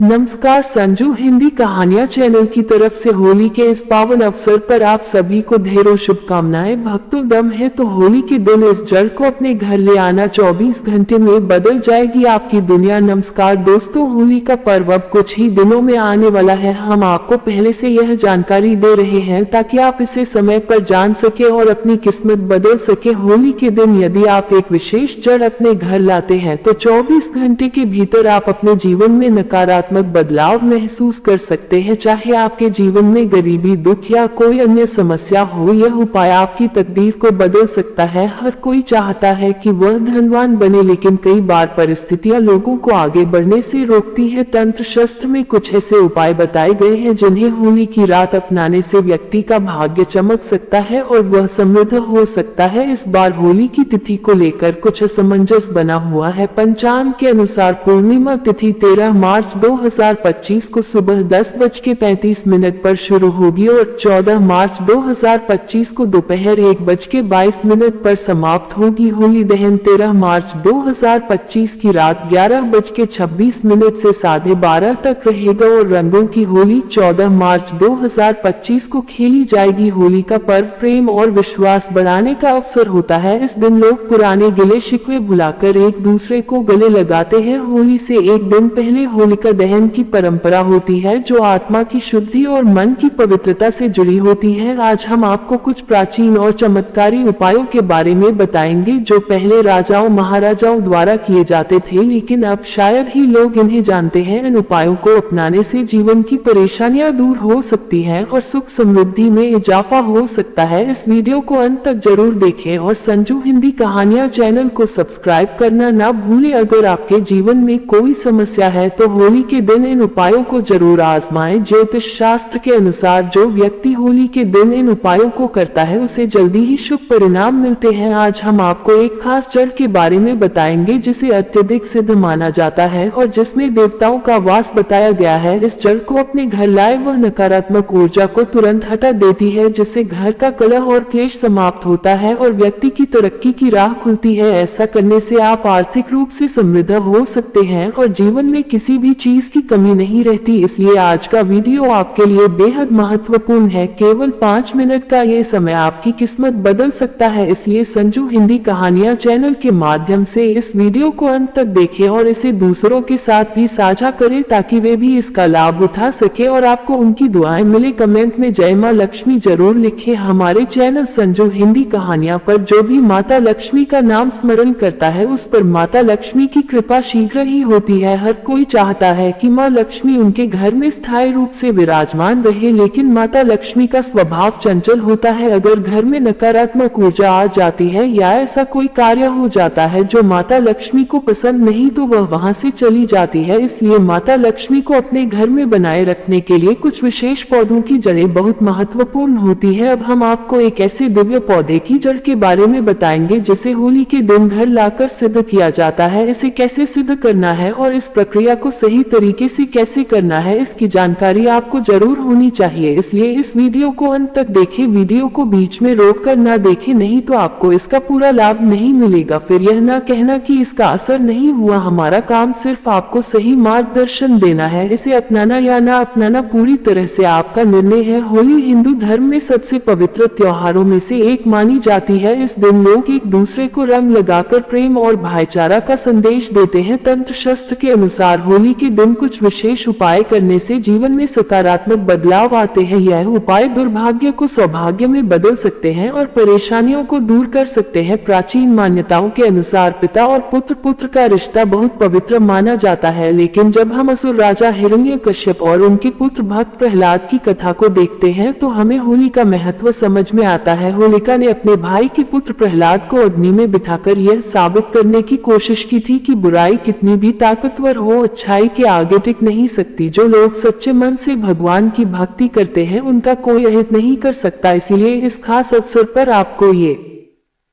नमस्कार, संजू हिंदी कहानियां चैनल की तरफ से होली के इस पावन अवसर पर आप सभी को ढेरों शुभकामनाएं। भक्तों, दम है तो होली के दिन इस जड़ को अपने घर ले आना। 24 घंटे में बदल जाएगी आपकी दुनिया। नमस्कार दोस्तों, होली का पर्व अब कुछ ही दिनों में आने वाला है। हम आपको पहले से यह जानकारी दे रहे हैं ताकि आप इसे समय पर जान सके और अपनी किस्मत बदल सके। होली के दिन यदि आप एक विशेष जड़ अपने घर लाते हैं तो 24 घंटे के भीतर आप अपने जीवन में नकारात्मक बदलाव महसूस कर सकते हैं। चाहे आपके जीवन में गरीबी, दुख या कोई अन्य समस्या हो, यह उपाय आपकी तकदीर को बदल सकता है। हर कोई चाहता है कि वह धनवान बने, लेकिन कई बार परिस्थितियां लोगों को आगे बढ़ने से रोकती है। तंत्र शास्त्र में कुछ ऐसे उपाय बताए गए हैं जिन्हें होली की रात अपनाने से व्यक्ति का भाग्य चमक सकता है और वह समृद्ध हो सकता है। इस बार होली की तिथि को लेकर कुछ असमंजस बना हुआ है। पंचांग के अनुसार पूर्णिमा तिथि 13 मार्च 2025 को सुबह 10:35 पर शुरू होगी और 14 मार्च 2025 को दोपहर 1:22 पर समाप्त होगी। होली दहन 13 मार्च 2025 की रात 11:26 से 12:30 तक रहेगा और रंगों की होली 14 मार्च 2025 को खेली जाएगी। होली का पर्व प्रेम और विश्वास बढ़ाने का अवसर होता है। इस दिन लोग पुराने गिले शिकवे भुलाकर एक दूसरे को गले लगाते हैं। होली से एक दिन पहले होलिका दहन की परंपरा होती है जो आत्मा की शुद्धि और मन की पवित्रता से जुड़ी होती है। आज हम आपको कुछ प्राचीन और चमत्कारी उपायों के बारे में बताएंगे जो पहले राजाओं महाराजाओं द्वारा किए जाते थे, लेकिन अब शायद ही लोग इन्हें जानते हैं। इन उपायों को अपनाने से जीवन की परेशानियां दूर हो सकती हैं और सुख समृद्धि में इजाफा हो सकता है। इस वीडियो को अंत तक जरूर देखें और संजू हिंदी कहानियां चैनल को सब्सक्राइब करना ना भूलें। अगर आपके जीवन में कोई समस्या है तो होली के दिन इन उपायों को जरूर आजमाएं। ज्योतिष शास्त्र के अनुसार जो व्यक्ति होली के दिन इन उपायों को करता है उसे जल्दी ही शुभ परिणाम मिलते हैं। आज हम आपको एक खास जड़ के बारे में बताएंगे जिसे अत्यधिक सिद्ध माना जाता है और जिसमें देवताओं का वास बताया गया है। इस जड़ को अपने घर लाए वह नकारात्मक ऊर्जा को तुरंत हटा देती है, जिससे घर का कलह और क्लेश समाप्त होता है और व्यक्ति की तरक्की की राह खुलती है। ऐसा करने से आप आर्थिक रूप से समृद्ध हो सकते हैं और जीवन में किसी भी चीज की कमी नहीं रहती। इसलिए आज का वीडियो आपके लिए बेहद महत्वपूर्ण है। केवल 5 मिनट का ये समय आपकी किस्मत बदल सकता है। इसलिए संजू हिंदी कहानियां चैनल के माध्यम से इस वीडियो को अंत तक देखें और इसे दूसरों के साथ भी साझा करें ताकि वे भी इसका लाभ उठा सके और आपको उनकी दुआएं मिले। कमेंट में जय मां लक्ष्मी जरूर लिखें। हमारे चैनल संजू हिंदी कहानियां पर जो भी माता लक्ष्मी का नाम स्मरण करता है उस पर माता लक्ष्मी की कृपा शीघ्र ही होती है। हर कोई चाहता है कि मां लक्ष्मी उनके घर में स्थायी रूप से विराजमान रहे, लेकिन माता लक्ष्मी का स्वभाव चंचल होता है। अगर घर में नकारात्मक ऊर्जा आ जाती है या ऐसा कोई कार्य हो जाता है जो माता लक्ष्मी को पसंद नहीं तो वह वहां से चली जाती है। इसलिए माता लक्ष्मी को अपने घर में बनाए रखने के लिए कुछ विशेष पौधों की जड़ें बहुत महत्वपूर्ण होती है। अब हम आपको एक ऐसे दिव्य पौधे की जड़ के बारे में बताएंगे जिसे होली के दिन घर लाकर सिद्ध किया जाता है। इसे कैसे सिद्ध करना है और इस प्रक्रिया को सही तरीके से कैसे करना है, इसकी जानकारी आपको जरूर होनी चाहिए। इसलिए इस वीडियो को अंत तक देखें। वीडियो को बीच में रोककर ना देखें, नहीं तो आपको इसका पूरा लाभ नहीं मिलेगा। फिर यह ना कहना कि इसका असर नहीं हुआ। हमारा काम सिर्फ आपको सही मार्गदर्शन देना है। इसे अपनाना या ना अपनाना पूरी तरह से आपका निर्णय है। होली हिंदू धर्म में सबसे पवित्र त्योहारों में से एक मानी जाती है। इस दिन लोग एक दूसरे को रंग लगाकर प्रेम और भाईचारा का संदेश देते हैं। तंत्र शास्त्र के अनुसार होली के दिन कुछ विशेष उपाय करने से जीवन में सकारात्मक बदलाव आते हैं। यह उपाय दुर्भाग्य को सौभाग्य में बदल सकते हैं और परेशानियों को दूर कर सकते हैं। प्राचीन मान्यताओं के अनुसार पिता और पुत्र का रिश्ता बहुत पवित्र माना जाता है, लेकिन जब हम असुर राजा हिरण्यकश्यप और उनके पुत्र भक्त प्रहलाद की कथा को देखते हैं तो हमें होली का महत्व समझ में आता है। होलिका ने अपने भाई के पुत्र प्रहलाद को अग्नि में बिठाकर यह साबित करने की कोशिश की थी कि बुराई कितनी भी ताकतवर हो, अच्छाई के आगे टिक नहीं सकती। जो लोग सच्चे मन से भगवान की भक्ति करते हैं उनका कोई अहित नहीं कर सकता। इसलिए इस खास अवसर पर आपको ये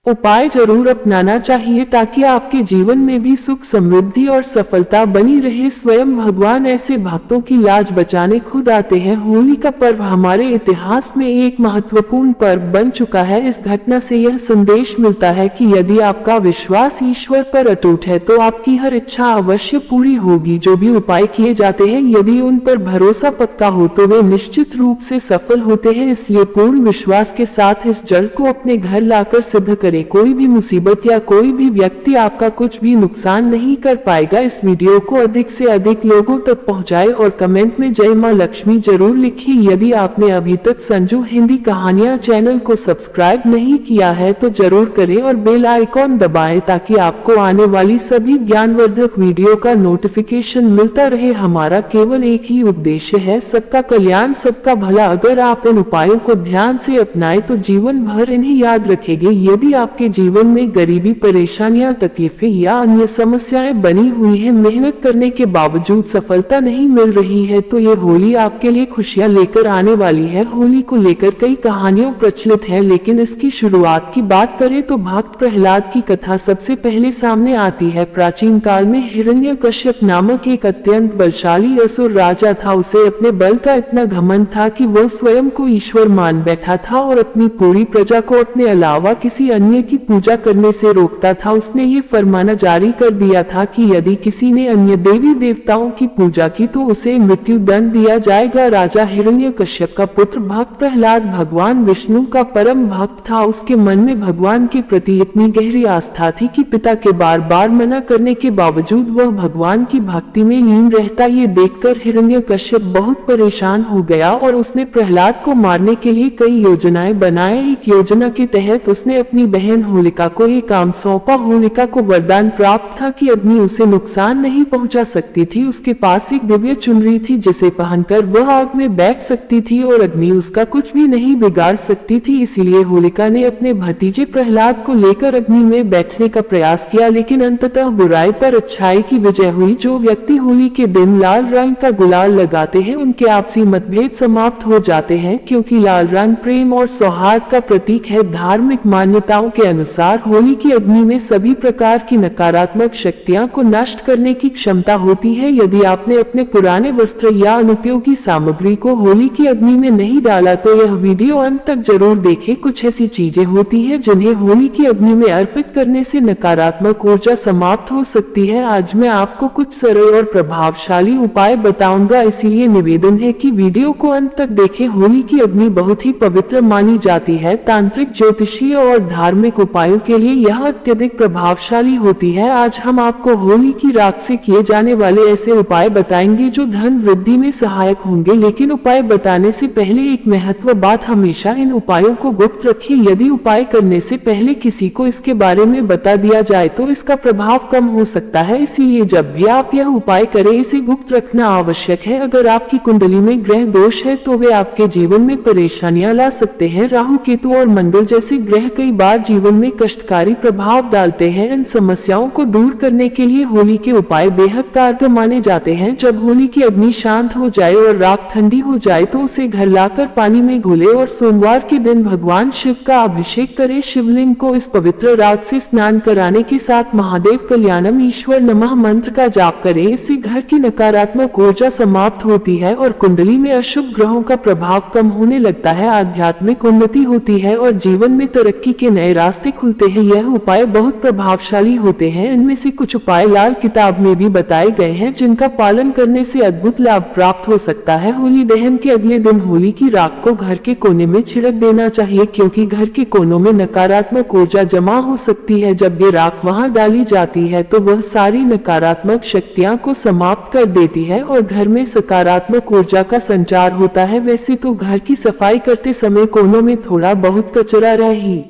उपाय जरूर अपनाना चाहिए ताकि आपके जीवन में भी सुख समृद्धि और सफलता बनी रहे। स्वयं भगवान ऐसे भक्तों की लाज बचाने खुद आते हैं। होली का पर्व हमारे इतिहास में एक महत्वपूर्ण पर्व बन चुका है। इस घटना से यह संदेश मिलता है कि यदि आपका विश्वास ईश्वर पर अटूट है तो आपकी हर इच्छा अवश्य पूरी होगी। जो भी उपाय किए जाते हैं यदि उन पर भरोसा पक्का हो तो वे निश्चित रूप से सफल होते हैं। इसलिए पूर्ण विश्वास के साथ इस जल को अपने घर लाकर सिद्ध करें। कोई भी मुसीबत या कोई भी व्यक्ति आपका कुछ भी नुकसान नहीं कर पाएगा। इस वीडियो को अधिक से अधिक लोगों तक पहुंचाएं और कमेंट में जय मां लक्ष्मी जरूर लिखिए। यदि आपने अभी तक संजू हिंदी कहानियां चैनल को सब्सक्राइब नहीं किया है तो जरूर करें और बेल आइकॉन दबाएं ताकि आपको आने वाली सभी ज्ञानवर्धक वीडियो का नोटिफिकेशन मिलता रहे। हमारा केवल एक ही उद्देश्य है, सबका कल्याण सबका भला। अगर आप इन उपायों को ध्यान से अपनाएं तो जीवन भर इन्हें याद रखेंगे। यदि आपके जीवन में गरीबी, परेशानियां, तकलीफें या अन्य समस्याएं बनी हुई हैं, मेहनत करने के बावजूद सफलता नहीं मिल रही है तो ये होली आपके लिए खुशियां लेकर आने वाली है। होली को लेकर कई कहानियां प्रचलित हैं, लेकिन इसकी शुरुआत की बात करें तो भक्त प्रहलाद की कथा सबसे पहले सामने आती है। प्राचीन काल में हिरण्यकश्यप नामक एक अत्यंत बलशाली असुर राजा था। उसे अपने बल का इतना घमंड था कि वह स्वयं को ईश्वर मान बैठा था और अपनी पूरी प्रजा को अपने अलावा किसी अन्य की पूजा करने से रोकता था। उसने ये फरमाना जारी कर दिया था कि यदि किसी ने अन्य देवी देवताओं की पूजा की तो उसे मृत्यु दंड दिया जाएगा। राजा हिरण्यकश्यप का पुत्र भक्त प्रहलाद भगवान विष्णु का परम भक्त था। उसके मन में भगवान के प्रति इतनी गहरी आस्था थी कि पिता के बार बार मना करने के बावजूद वह भगवान की भक्ति में लीन रहता। ये देखकर हिरण्यकश्यप बहुत परेशान हो गया और उसने प्रहलाद को मारने के लिए कई योजनाएं बनाए। एक योजना के तहत उसने अपनी बहन होलिका को ये काम सौंपा। होलिका को वरदान प्राप्त था कि अग्नि उसे नुकसान नहीं पहुंचा सकती थी। उसके पास एक दिव्य चुनरी थी जिसे पहनकर वह आग में बैठ सकती थी और अग्नि उसका कुछ भी नहीं बिगाड़ सकती थी। इसीलिए होलिका ने अपने भतीजे प्रहलाद को लेकर अग्नि में बैठने का प्रयास किया, लेकिन अंततः बुराई पर अच्छाई की विजय हुई। जो व्यक्ति होली के दिन लाल रंग का गुलाल लगाते हैं उनके आपसी मतभेद समाप्त हो जाते हैं, क्योंकि लाल रंग प्रेम और सौहार्द का प्रतीक है। धार्मिक मान्यताओं के अनुसार होली की अग्नि में सभी प्रकार की नकारात्मक शक्तियां को नष्ट करने की क्षमता होती है। यदि आपने अपने पुराने वस्त्र या अनुपयोगी सामग्री को होली की अग्नि में नहीं डाला तो यह वीडियो अंत तक जरूर देखें। कुछ ऐसी चीजें होती हैं जिन्हें होली की अग्नि में अर्पित करने से नकारात्मक ऊर्जा समाप्त हो सकती है। आज मैं आपको कुछ सरल और प्रभावशाली उपाय बताऊंगा, इसीलिए निवेदन है कि वीडियो को अंत तक देखें। होली की अग्नि बहुत ही पवित्र मानी जाती है। तांत्रिक, ज्योतिषीय और धार्मिक उपायों के लिए यह अत्यधिक प्रभावशाली होती है। आज हम आपको होली की राख से किए जाने वाले ऐसे उपाय बताएंगे जो धन वृद्धि में सहायक होंगे। लेकिन उपाय बताने से पहले एक महत्वपूर्ण बात, हमेशा इन उपायों को गुप्त रखिए। यदि उपाय करने से पहले किसी को इसके बारे में बता दिया जाए तो इसका प्रभाव कम हो सकता है। इसीलिए जब भी आप यह उपाय करें इसे गुप्त रखना आवश्यक है। अगर आपकी कुंडली में ग्रह दोष है तो वे आपके जीवन में परेशानियां ला सकते हैं। राहु, केतु और मंगल जैसे ग्रह कई बार जीवन में कष्टकारी प्रभाव डालते हैं। इन समस्याओं को दूर करने के लिए होली के उपाय बेहद कारगर माने जाते हैं। जब होली की अग्नि शांत हो जाए और राख ठंडी हो जाए तो उसे घर लाकर पानी में घोले और सोमवार के दिन भगवान शिव का अभिषेक करें। शिवलिंग को इस पवित्र राख से स्नान कराने के साथ महादेव कल्याणम ईश्वर नमः मंत्र का जाप करें। इससे घर की नकारात्मक ऊर्जा समाप्त होती है और कुंडली में अशुभ ग्रहों का प्रभाव कम होने लगता है। आध्यात्मिक उन्नति होती है और जीवन में तरक्की के नए रास्ते खुलते हैं। यह उपाय बहुत प्रभावशाली होते हैं। इनमें से कुछ उपाय लाल किताब में भी बताए गए हैं जिनका पालन करने से अद्भुत लाभ प्राप्त हो सकता है। होली दहन के अगले दिन होली की राख को घर के कोने में छिड़क देना चाहिए, क्योंकि घर के कोनों में नकारात्मक ऊर्जा जमा हो सकती है। जब ये राख वहां डाली जाती है तो वह सारी नकारात्मक शक्तियां को समाप्त कर देती है और घर में सकारात्मक ऊर्जा का संचार होता है। वैसे तो घर की सफाई करते समय कोनों में थोड़ा बहुत कचरा रह ही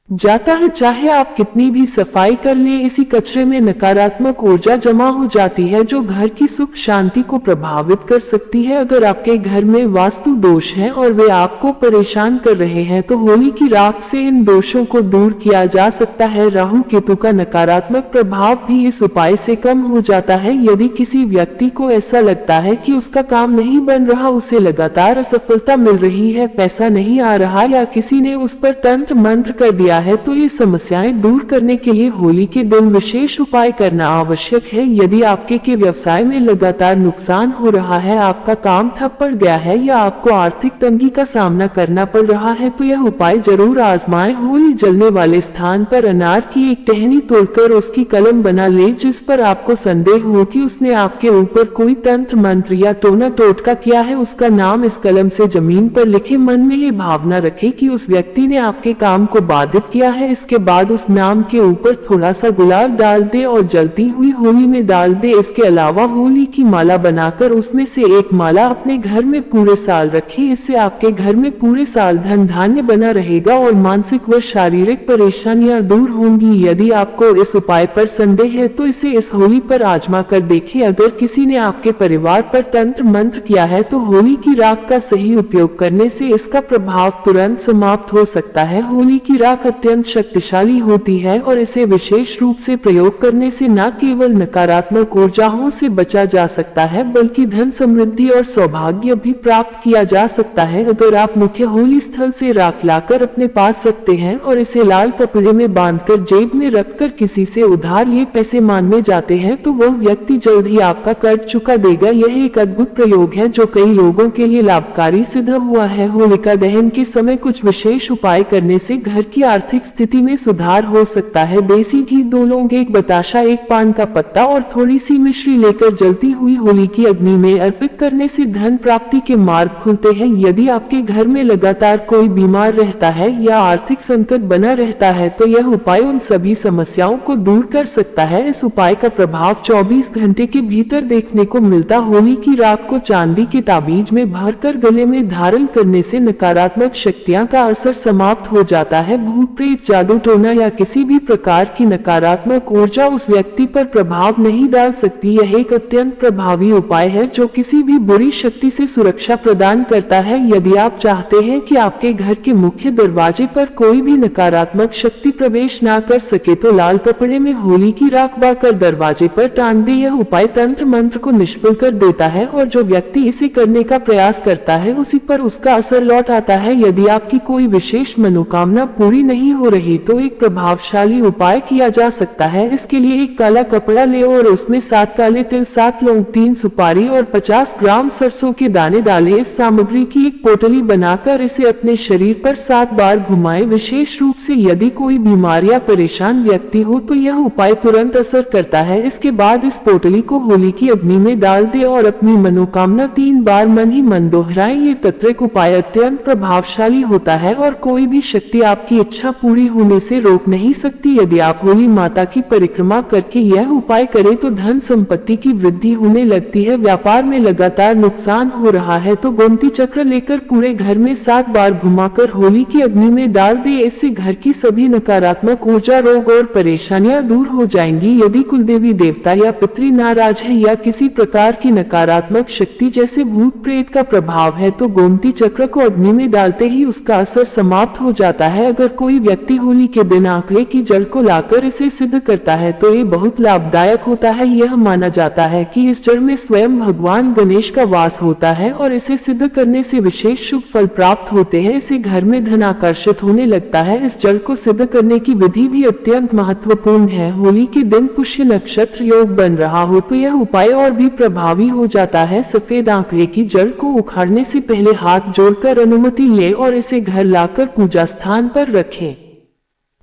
जाता है, चाहे आप कितनी भी सफाई कर लें, इसी कचरे में नकारात्मक ऊर्जा जमा हो जाती है जो घर की सुख शांति को प्रभावित कर सकती है। अगर आपके घर में वास्तु दोष हैं और वे आपको परेशान कर रहे हैं तो होली की राख से इन दोषों को दूर किया जा सकता है। राहु केतु का नकारात्मक प्रभाव भी इस उपाय से कम हो जाता है। यदि किसी व्यक्ति को ऐसा लगता है कि उसका काम नहीं बन रहा, उसे लगातार असफलता मिल रही है, पैसा नहीं आ रहा या किसी ने उस पर तंत्र मंत्र कर दिया किया है तो ये समस्याएं दूर करने के लिए होली के दिन विशेष उपाय करना आवश्यक है। यदि आपके के व्यवसाय में लगातार नुकसान हो रहा है, आपका काम ठप पड़ गया है या आपको आर्थिक तंगी का सामना करना पड़ रहा है तो यह उपाय जरूर आजमाएं। होली जलने वाले स्थान पर अनार की एक टहनी तोड़कर उसकी कलम बना ले, जिस पर आपको संदेह हो कि उसने आपके ऊपर कोई तंत्र मंत्र या टोना टोटका किया है, उसका नाम इस कलम से जमीन पर लिखे। मन में ये भावना रखें कि उस व्यक्ति ने आपके काम को बाधित किया है। इसके बाद उस नाम के ऊपर थोड़ा सा गुलाल डाल दे और जलती हुई होली में डाल दे। इसके अलावा होली की माला बनाकर उसमें से एक माला अपने घर में पूरे साल रखें। इससे आपके घर में पूरे साल धन धान्य बना रहेगा और मानसिक व शारीरिक परेशानियां दूर होंगी। यदि आपको इस उपाय पर संदेह है तो इसे इस होली पर आजमा कर देखें। अगर किसी ने आपके परिवार पर तंत्र मंत्र किया है तो होली की राख का सही उपयोग करने से इसका प्रभाव तुरंत समाप्त हो सकता है। होली की राख अत्यंत शक्तिशाली होती है और इसे विशेष रूप से प्रयोग करने से न केवल नकारात्मक ऊर्जाओं से बचा जा सकता है बल्कि धन समृद्धि और सौभाग्य भी प्राप्त किया जा सकता है। अगर आप मुख्य होली स्थल से राख लाकर अपने पास रखते हैं और इसे लाल कपड़े में बांधकर जेब में रखकर किसी से उधार लिए पैसे मांगने जाते हैं तो वह व्यक्ति जल्द ही आपका कर्ज चुका देगा। यह एक अद्भुत प्रयोग है जो कई लोगों के लिए लाभकारी सिद्ध हुआ है। होलिका दहन के समय कुछ विशेष उपाय करने से घर की आर्थिक स्थिति में सुधार हो सकता है। देसी घी, 2 लौंग, 1 बताशा, 1 पान का पत्ता और थोड़ी सी मिश्री लेकर जलती हुई होली की अग्नि में अर्पित करने से धन प्राप्ति के मार्ग खुलते हैं। यदि आपके घर में लगातार कोई बीमार रहता है या आर्थिक संकट बना रहता है तो यह उपाय उन सभी समस्याओं को दूर कर सकता है। इस उपाय का प्रभाव 24 घंटे के भीतर देखने को मिलता। होली की राख को चांदी के ताबीज में भरकर गले में धारण करने से नकारात्मक शक्तियां का असर समाप्त हो जाता है। भूत प्रेत, जादू टोना या किसी भी प्रकार की नकारात्मक ऊर्जा उस व्यक्ति पर प्रभाव नहीं डाल सकती। यह एक अत्यंत प्रभावी उपाय है जो किसी भी बुरी शक्ति से सुरक्षा प्रदान करता है। यदि आप चाहते हैं कि आपके घर के मुख्य दरवाजे पर कोई भी नकारात्मक शक्ति प्रवेश ना कर सके तो लाल कपड़े में होली की राख बाकर दरवाजे पर टांग दे। यह उपाय तंत्र मंत्र को निष्फल कर देता है और जो व्यक्ति इसे करने का प्रयास करता है उसी पर उसका असर लौट आता है। यदि आपकी कोई विशेष मनोकामना पूरी नहीं हो रही तो एक प्रभावशाली उपाय किया जा सकता है। इसके लिए एक काला कपड़ा ले और उसमें 7 काले तिल, 7 लौंग, 3 सुपारी और 50 ग्राम सरसों के दाने डालें। इस सामग्री की एक पोटली बनाकर इसे अपने शरीर पर 7 बार घुमाएं। विशेष रूप से यदि कोई बीमार या परेशान व्यक्ति हो तो यह उपाय तुरंत असर करता है। इसके बाद इस पोटली को होली की अग्नि में डाल दे और अपनी मनोकामना 3 बार मन ही मन दोहराएं। ये तंत्रिक उपाय अत्यंत प्रभावशाली होता है और कोई भी शक्ति आपकी इच्छा पूरी होने से रोक नहीं सकती। यदि आप होली माता की परिक्रमा करके यह उपाय करें तो धन संपत्ति की वृद्धि होने लगती है। व्यापार में लगातार नुकसान हो रहा है तो गोमती चक्र लेकर पूरे घर में 7 बार घुमाकर होली की अग्नि में डाल दे। इससे घर की सभी नकारात्मक ऊर्जा, रोग और परेशानियां दूर हो जाएंगी। यदि कुलदेवी देवता या पितृ नाराज है या किसी प्रकार की नकारात्मक शक्ति जैसे भूत प्रेत का प्रभाव है तो गोमती चक्र को अग्नि में डालते ही उसका असर समाप्त हो जाता है। अगर कोई व्यक्ति होली के दिन आंकड़े की जड़ को लाकर इसे सिद्ध करता है तो ये बहुत लाभदायक होता है। यह माना जाता है कि इस जड़ में स्वयं भगवान गणेश का वास होता है और इसे सिद्ध करने से विशेष शुभ फल प्राप्त होते हैं। इससे घर में धन आकर्षित होने लगता है। इस जड़ को सिद्ध करने की विधि भी अत्यंत महत्वपूर्ण है। होली के दिन पुष्य नक्षत्र योग बन रहा हो तो यह उपाय और भी प्रभावी हो जाता है। सफेद आंकड़े की जड़ को उखाड़ने से पहले हाथ जोड़कर अनुमति ले और इसे घर लाकर पूजा स्थान पर रखें।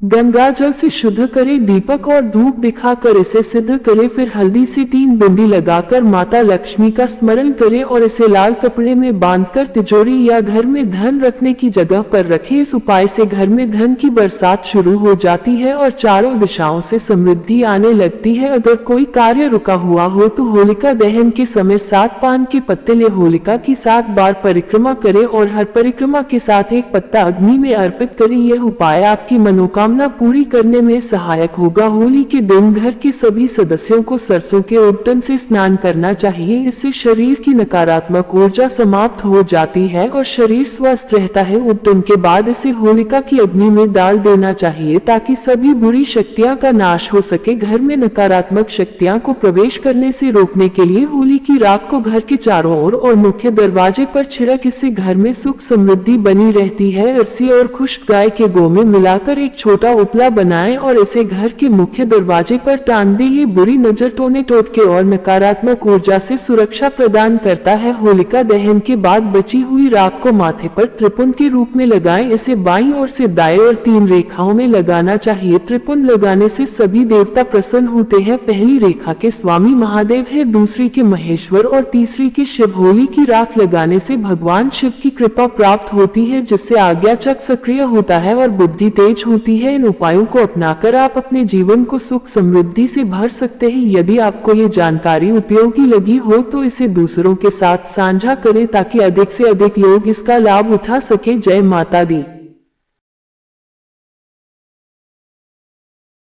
गंगा जल से शुद्ध करे, दीपक और धूप दिखाकर इसे सिद्ध करे। फिर हल्दी से 3 बिंदी लगाकर माता लक्ष्मी का स्मरण करे और इसे लाल कपड़े में बांधकर तिजोरी या घर में धन रखने की जगह पर रखे। इस उपाय से घर में धन की बरसात शुरू हो जाती है और चारों दिशाओं से समृद्धि आने लगती है। अगर कोई कार्य रुका हुआ हो तो होलिका दहन के समय 7 पान के पत्ते ले होलिका की 7 बार परिक्रमा करे और हर परिक्रमा के साथ 1 पत्ता अग्नि में अर्पित करे। यह उपाय आपकी मनोकामना पूरी करने में सहायक होगा। होली के दिन घर के सभी सदस्यों को सरसों के उपटन से स्नान करना चाहिए। इससे शरीर की नकारात्मक ऊर्जा समाप्त हो जाती है और शरीर स्वस्थ रहता है। उपटन के बाद इसे होलिका की अग्नि में डाल देना चाहिए ताकि सभी बुरी शक्तियां का नाश हो सके। घर में नकारात्मक शक्तियां को प्रवेश करने से रोकने के लिए होली की राख को घर के चारों ओर और मुख्य दरवाजे पर छिड़क। इससे घर में सुख समृद्धि बनी रहती है। अरसी और खुश्क गाय के गो में मिलाकर एक छोटा छोटा उपला बनाएं और इसे घर के मुख्य दरवाजे पर टांग दें। ये बुरी नजर, टोने टोटके और नकारात्मक ऊर्जा से सुरक्षा प्रदान करता है। होलिका दहन के बाद बची हुई राख को माथे पर त्रिपुंड के रूप में लगाएं। इसे बाईं ओर से दाएं और 3 रेखाओं में लगाना चाहिए। त्रिपुंड लगाने से सभी देवता प्रसन्न होते हैं। पहली रेखा के स्वामी महादेव है, दूसरी के महेश्वर और तीसरी के शिव। होली की राख लगाने से भगवान शिव की कृपा प्राप्त होती है, जिससे आज्ञा चक्र सक्रिय होता है और बुद्धि तेज होती है। इन उपायों को अपनाकर आप अपने जीवन को सुख समृद्धि से भर सकते हैं। यदि आपको ये जानकारी उपयोगी लगी हो तो इसे दूसरों के साथ साझा करें ताकि अधिक से अधिक लोग इसका लाभ उठा सके। जय माता दी।